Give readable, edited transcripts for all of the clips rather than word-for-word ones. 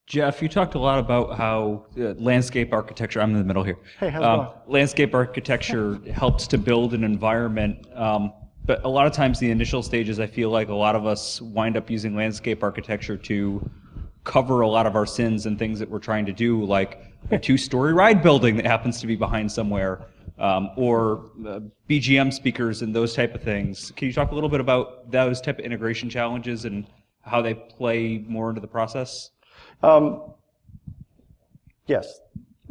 Jeff, you talked a lot about how landscape architecture, I'm in the middle here. Hey, how's it going? Landscape architecture helps to build an environment, but a lot of times the initial stages, I feel like a lot of us wind up using landscape architecture to cover a lot of our sins and things that we're trying to do, like a two-story ride building that happens to be behind somewhere, or BGM speakers and those type of things. Can you talk a little bit about those type of integration challenges and how they play more into the process? Yes.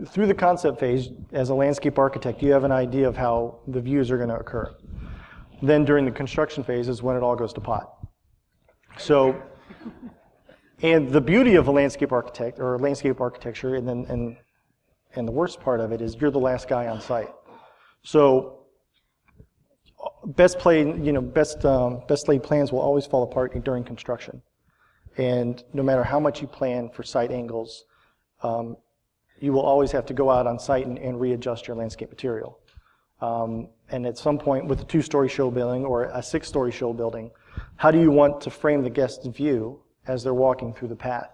Through the concept phase, as a landscape architect, you have an idea of how the views are going to occur. Then during the construction phase is when it all goes to pot. So, and the beauty of a landscape architect or landscape architecture, and the worst part of it is you're the last guy on site. So, best laid plans will always fall apart during construction. And no matter how much you plan for site angles, you will always have to go out on site and readjust your landscape material. And at some point with a 2-story show building or a 6-story show building, how do you want to frame the guest's view as they're walking through the path?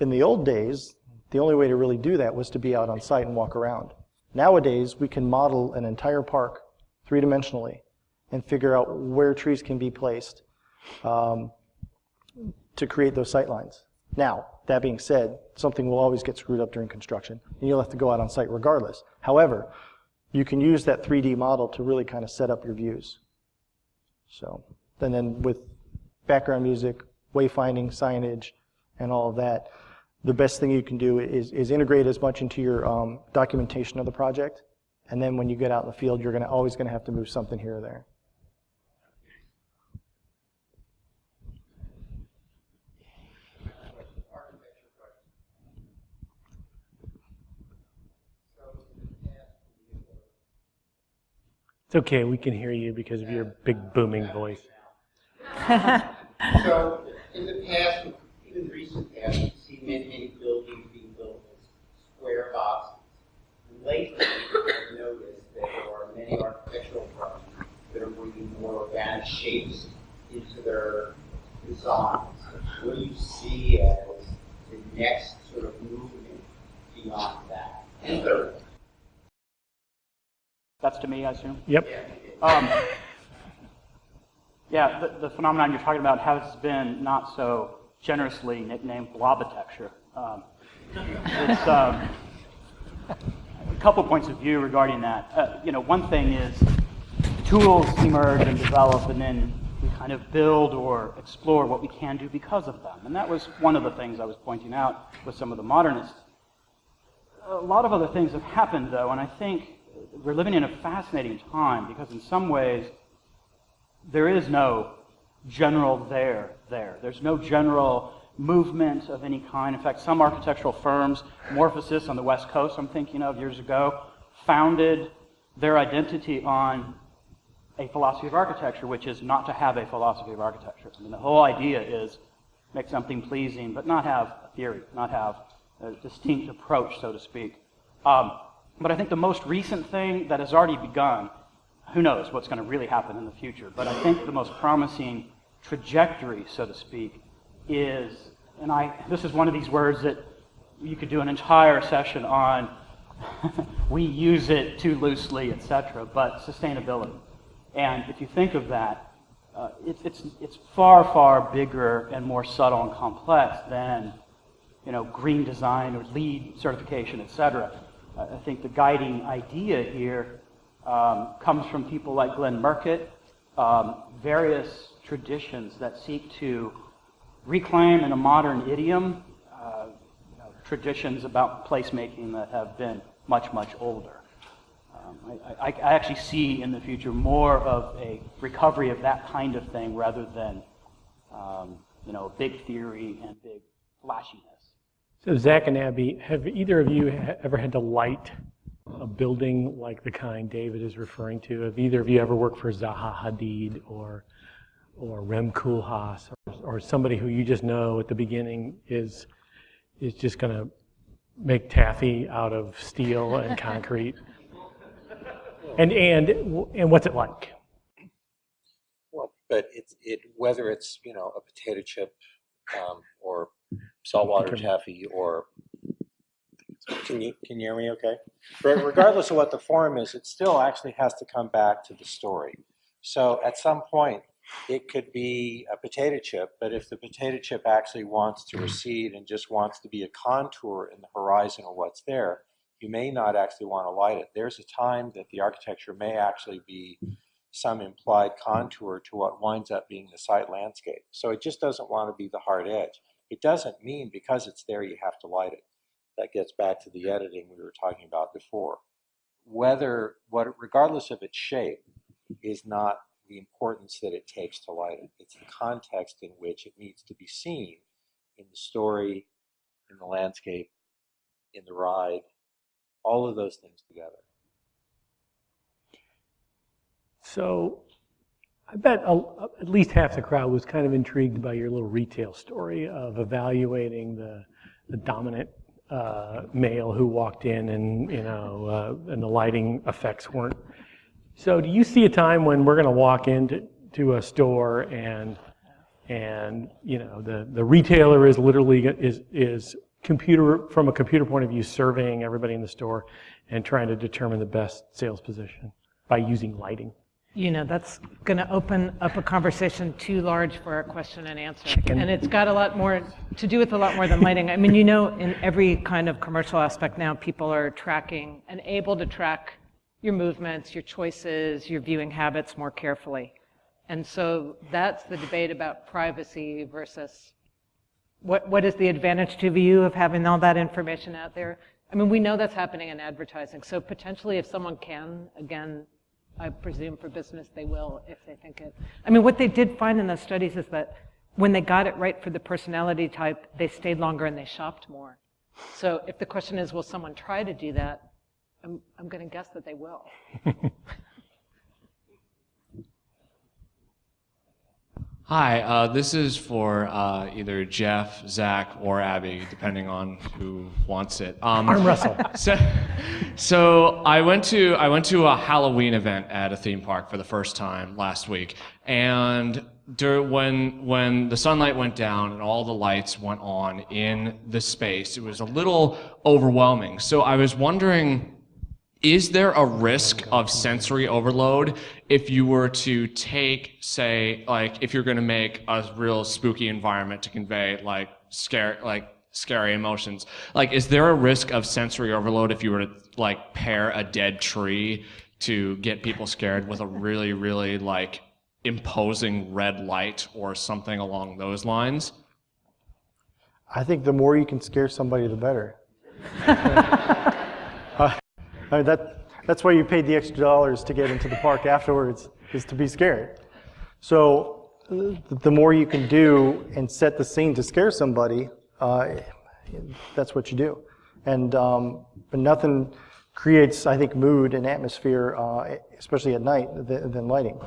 In the old days, the only way to really do that was to be out on site and walk around. Nowadays, we can model an entire park 3-dimensionally and figure out where trees can be placed to create those sight lines. Now, that being said, something will always get screwed up during construction, and you'll have to go out on site regardless. However, you can use that 3D model to really kind of set up your views. So, and then with background music, wayfinding, signage, and all of that, the best thing you can do is integrate as much into your documentation of the project, and then when you get out in the field, you're always going to have to move something here or there. It's okay, we can hear you because of your big booming voice. So, in the past, even the recent past, we've seen many buildings being built as square boxes. And lately, I've noticed that there are many architectural firms that are bringing more organic shapes into their designs. What do you see as the next sort of movement beyond that? And third. That's to me, I assume? Yep. Yeah, the phenomenon you're talking about has been not so generously nicknamed blobitecture. It's a couple points of view regarding that. One thing is tools emerge and develop, and then we kind of build or explore what we can do because of them. And that was one of the things I was pointing out with some of the modernists. A lot of other things have happened, though, and I think we're living in a fascinating time because in some ways there is no general there. There's no general movement of any kind. In fact, some architectural firms, Morphosis on the West Coast, I'm thinking of years ago, founded their identity on a philosophy of architecture, which is not to have a philosophy of architecture. I mean, the whole idea is make something pleasing, but not have a theory, not have a distinct approach, so to speak. But I think the most recent thing that has already begun, who knows what's going to really happen in the future, but I think the most promising trajectory, so to speak, is, and this is one of these words that you could do an entire session on, we use it too loosely, etc., but sustainability. And if you think of that, it's far, far bigger and more subtle and complex than green design or LEED certification, etc. I think the guiding idea here comes from people like Glenn Murcutt, various traditions that seek to reclaim in a modern idiom traditions about placemaking that have been much, much older. I actually see in the future more of a recovery of that kind of thing rather than big theory and big flashiness. So Zach and Abby, have either of you ever had to light a building like the kind David is referring to? Have either of you ever worked for Zaha Hadid or Rem Koolhaas or somebody who you just know at the beginning is just going to make taffy out of steel and concrete? And what's it like? Well, but whether it's a potato chip or saltwater taffy or. Can you hear me okay? Regardless of what the form is, it still actually has to come back to the story. So at some point, it could be a potato chip, but if the potato chip actually wants to recede and just wants to be a contour in the horizon of what's there, you may not actually want to light it. There's a time that the architecture may actually be some implied contour to what winds up being the site landscape. So it just doesn't want to be the hard edge. It doesn't mean because it's there you have to light it. That gets back to the editing we were talking about before. Regardless of its shape, is not the importance that it takes to light it. It's the context in which it needs to be seen in the story, in the landscape, in the ride, all of those things together. So I bet at least half the crowd was kind of intrigued by your little retail story of evaluating the dominant male who walked in, and and the lighting effects weren't. So do you see a time when we're going to walk into a store and the retailer is literally is from a computer point of view surveying everybody in the store and trying to determine the best sales position by using lighting? That's going to open up a conversation too large for a question and answer. And it's got a lot more to do with a lot more than lighting. I mean, in every kind of commercial aspect now, people are tracking and able to track your movements, your choices, your viewing habits more carefully. And so that's the debate about privacy versus what is the advantage to you of having all that information out there. I mean, we know that's happening in advertising. So potentially if someone can, again, I presume for business they will if they think it. I mean, what they did find in those studies is that when they got it right for the personality type, they stayed longer and they shopped more. So if the question is, will someone try to do that? I'm going to guess that they will. Hi, this is for either Jeff, Zach, or Abby, depending on who wants it. Arm wrestle. So I went to a Halloween event at a theme park for the first time last week, and when the sunlight went down and all the lights went on in the space, it was a little overwhelming. So I was wondering, is there a risk of sensory overload if you were to take, say, if you're going to make a real spooky environment to convey scary emotions? Is there a risk of sensory overload if you were to pair a dead tree to get people scared with a really, really imposing red light or something along those lines? I think the more you can scare somebody, the better. I mean, that's why you paid the extra dollars to get into the park afterwards, is to be scared. So the more you can do and set the scene to scare somebody, that's what you do. And but nothing creates, I think, mood and atmosphere, especially at night, than lighting.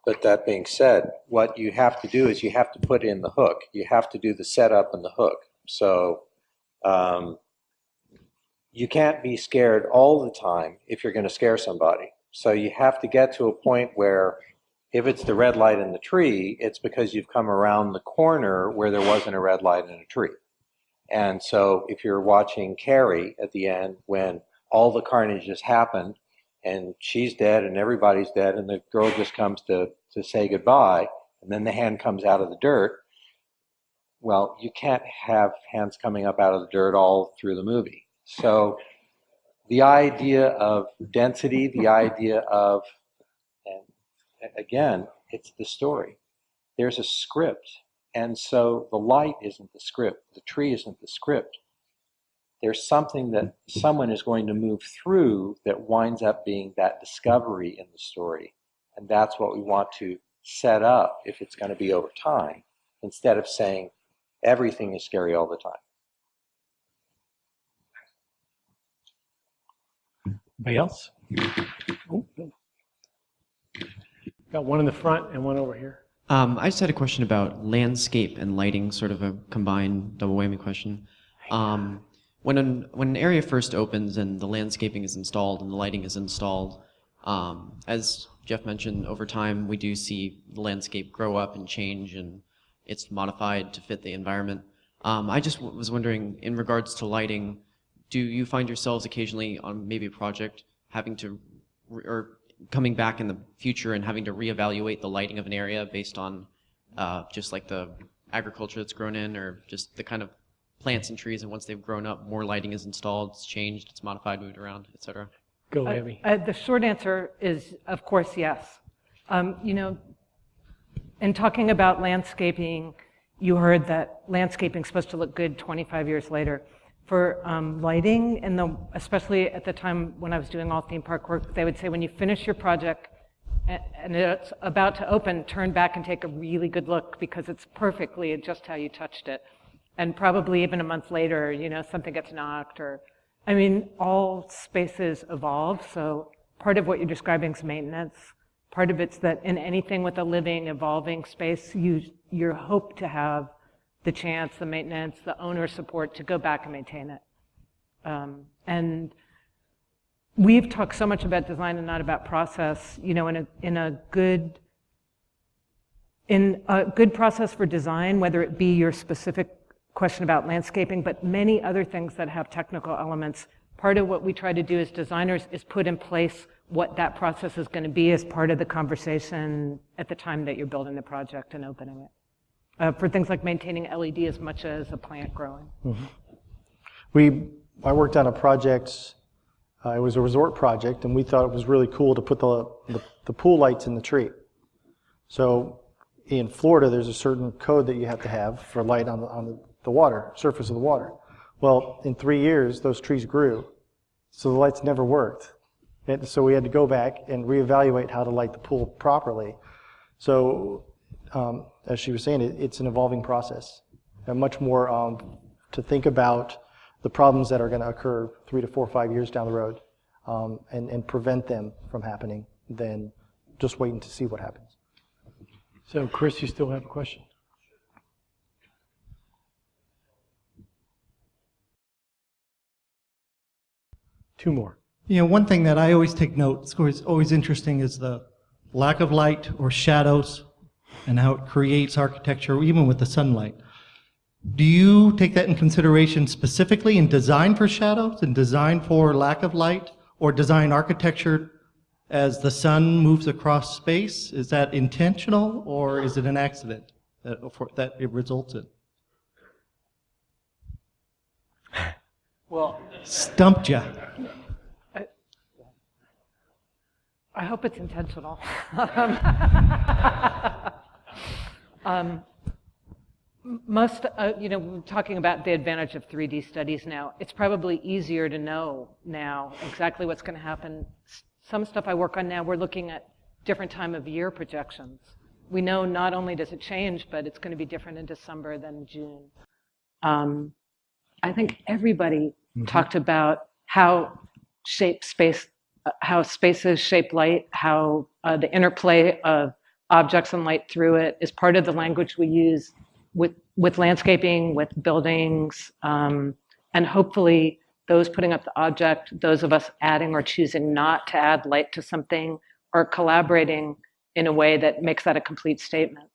But that being said, what you have to do is you have to put in the hook. You have to do the setup and the hook. So you can't be scared all the time if you're going to scare somebody. So you have to get to a point where if it's the red light in the tree, it's because you've come around the corner where there wasn't a red light in a tree. And so if you're watching Carrie at the end when all the carnage has happened and she's dead and everybody's dead and the girl just comes to say goodbye and then the hand comes out of the dirt, well, you can't have hands coming up out of the dirt all through the movie. So the idea of density, the idea of, and again, it's the story. There's a script, and so the light isn't the script. The tree isn't the script. There's something that someone is going to move through that winds up being that discovery in the story, and that's what we want to set up if it's going to be over time, instead of saying everything is scary all the time. Anybody else? Oh, no. Got one in the front and one over here. I just had a question about landscape and lighting, sort of a combined double whammy question. When an area first opens and the landscaping is installed and the lighting is installed, as Jeff mentioned, over time we do see the landscape grow up and change and it's modified to fit the environment. I just was wondering, in regards to lighting, do you find yourselves occasionally on maybe a project having to, or coming back in the future and having to reevaluate the lighting of an area based on just like the agriculture that's grown in, or just the kind of plants and trees, and once they've grown up, more lighting is installed, it's changed, it's modified, moved around, etc.? Go, Abby. The short answer is, of course, yes. You know, in talking about landscaping, you heard that landscaping is supposed to look good 25 years later. For lighting, especially at the time when I was doing all theme park work, they would say when you finish your project and it's about to open, turn back and take a really good look, because it's perfectly just how you touched it. And probably even a month later, you know, something gets knocked, or, I mean, all spaces evolve, so part of what you're describing is maintenance. Part of it's that in anything with a living, evolving space, you hope to have the chance, the maintenance, the owner support to go back and maintain it. And we've talked so much about design and not about process. You know, in a good process for design, whether it be your specific question about landscaping, but many other things that have technical elements, part of what we try to do as designers is put in place what that process is going to be as part of the conversation at the time that you're building the project and opening it. For things like maintaining LED as much as a plant growing. Mm-hmm. I worked on a project, it was a resort project, and we thought it was really cool to put the pool lights in the tree. So in Florida, there's a certain code that you have to have for light on the water, surface of the water. Well, in 3 years, those trees grew, so the lights never worked. And so we had to go back and reevaluate how to light the pool properly. So, as she was saying, it's an evolving process, and much more to think about the problems that are going to occur 3 to 4 or 5 years down the road, and prevent them from happening than just waiting to see what happens. So, Chris, you still have a question? Two more. You know, one thing that I always take note, it's always interesting, is the lack of light or shadows and how it creates architecture, even with the sunlight. Do you take that in consideration specifically in design for shadows and design for lack of light, or design architecture as the sun moves across space? Is that intentional, or is it an accident that it results in? Well, stumped ya. I hope it's intentional. Most, you know, we're talking about the advantage of 3D studies now. It's probably easier to know now exactly what's going to happen. Some stuff I work on now, we're looking at different time of year projections. We know not only does it change, but it's going to be different in December than June. I think everybody talked about how how spaces shape light, how the interplay of objects and light through it is part of the language we use with landscaping, with buildings, and hopefully those putting up the object, those of us adding or choosing not to add light to something, are collaborating in a way that makes that a complete statement.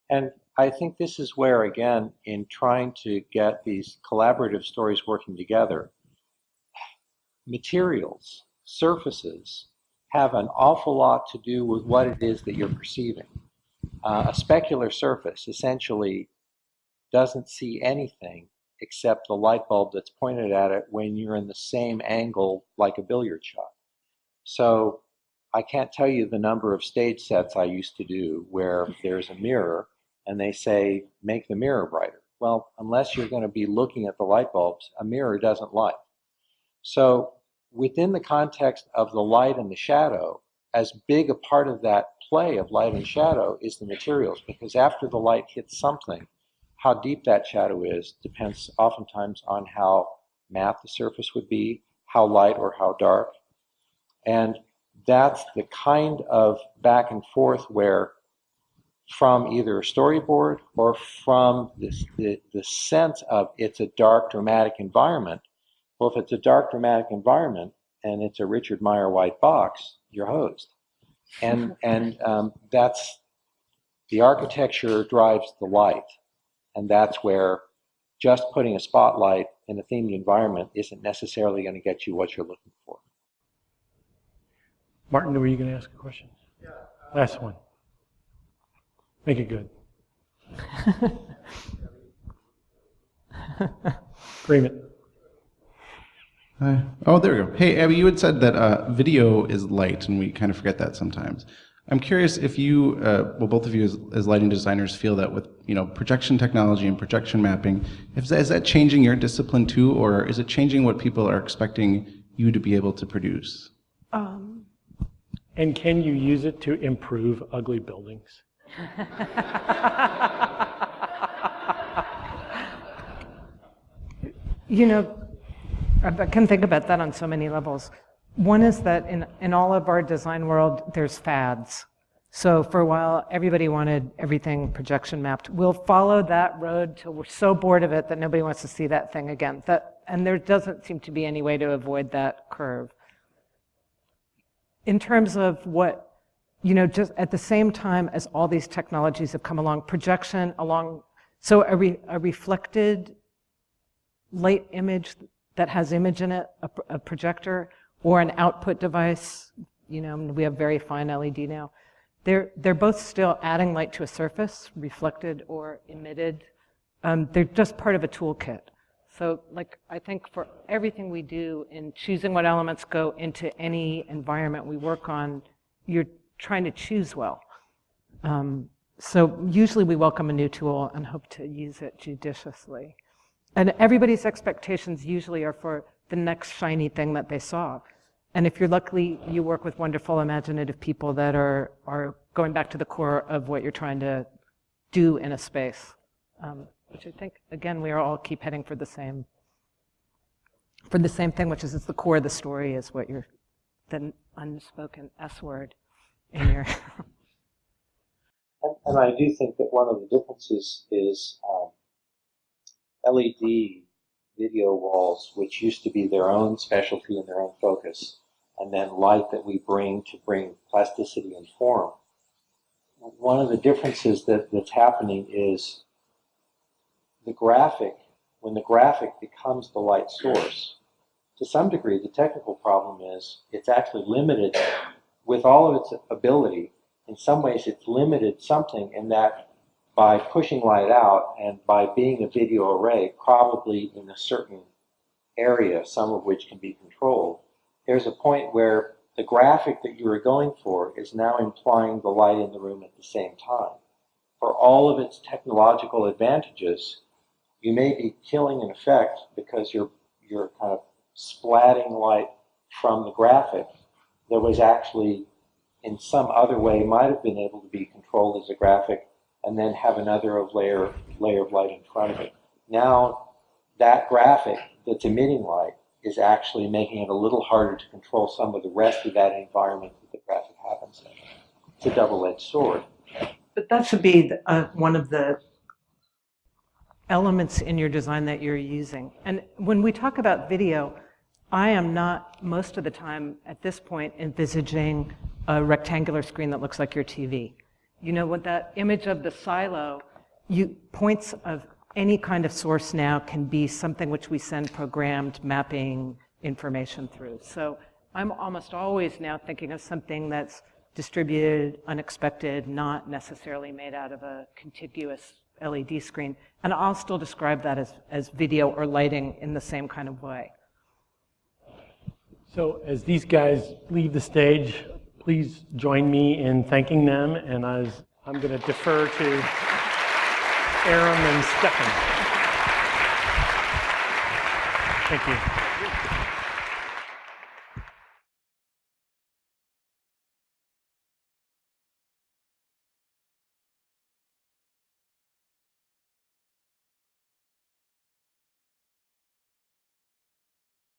And I think this is where, again, in trying to get these collaborative stories working together, materials, surfaces, have an awful lot to do with what it is that you're perceiving. A specular surface essentially doesn't see anything except the light bulb that's pointed at it when you're in the same angle like a billiard shot. So I can't tell you the number of stage sets I used to do where there's a mirror and they say, make the mirror brighter. Well, unless you're going to be looking at the light bulbs, a mirror doesn't light. So within the context of the light and the shadow, as big a part of that play of light and shadow is the materials, because after the light hits something, how deep that shadow is depends oftentimes on how matte the surface would be, how light or how dark. And that's the kind of back and forth where, from either a storyboard or from the sense of it's a dark, dramatic environment. Well, if it's a dark, dramatic environment and it's a Richard Meyer white box, you're hosed. And that's The architecture drives the light, and that's where just putting a spotlight in a themed environment isn't necessarily going to get you what you're looking for. Martin, were you going to ask a question? Yeah. Last one. Make it good. Agreement. Oh, there we go. Hey, Abby, you had said that video is light, and we kind of forget that sometimes. I'm curious if you, well, both of you as lighting designers feel that with, projection technology and projection mapping, is that changing your discipline too, or is it changing what people are expecting you to be able to produce? And can you use it to improve ugly buildings? I can think about that on so many levels. One is that in all of our design world, there's fads. So for a while, everybody wanted everything projection mapped. We'll follow that road till we're so bored of it that nobody wants to see that thing again. And there doesn't seem to be any way to avoid that curve. In terms of what, just at the same time as all these technologies have come along, projection along, so a reflected light image that has image in it, a projector, or an output device, we have very fine LED now. They're both still adding light to a surface, reflected or emitted. They're just part of a toolkit. So I think for everything we do in choosing what elements go into any environment we work on, you're trying to choose well. So usually we welcome a new tool and hope to use it judiciously. And everybody's expectations usually are for the next shiny thing that they saw. And if you're lucky, you work with wonderful, imaginative people that are going back to the core of what you're trying to do in a space. Which I think, again, we all keep heading for the same thing, which is it's the core of the story is what you're, the unspoken S word in your... And I do think that one of the differences is LED video walls, which used to be their own specialty and their own focus, and then light that we bring to bring plasticity and form. One of the differences that's happening is the graphic, when the graphic becomes the light source, to some degree the technical problem is it's actually limited with all of its ability. In some ways it's limited something in that by pushing light out and by being a video array, probably in a certain area, some of which can be controlled, there's a point where the graphic that you were going for is now implying the light in the room at the same time. For all of its technological advantages, you may be killing an effect because you're kind of splatting light from the graphic that was actually in some other way might have been able to be controlled as a graphic and then have another layer of light in front of it. Now that graphic that's emitting light is actually making it a little harder to control some of the rest of that environment that the graphic happens in. It's a double-edged sword. But that should be one of the elements in your design that you're using. And when we talk about video, I am not most of the time at this point envisaging a rectangular screen that looks like your TV. With that image of the silo, points of any kind of source now can be something which we send programmed mapping information through. So I'm almost always now thinking of something that's distributed, unexpected, not necessarily made out of a contiguous LED screen. And I'll still describe that as video or lighting in the same kind of way. So as these guys leave the stage, please join me in thanking them, and I'm going to defer to Aram and Stefan. Thank you.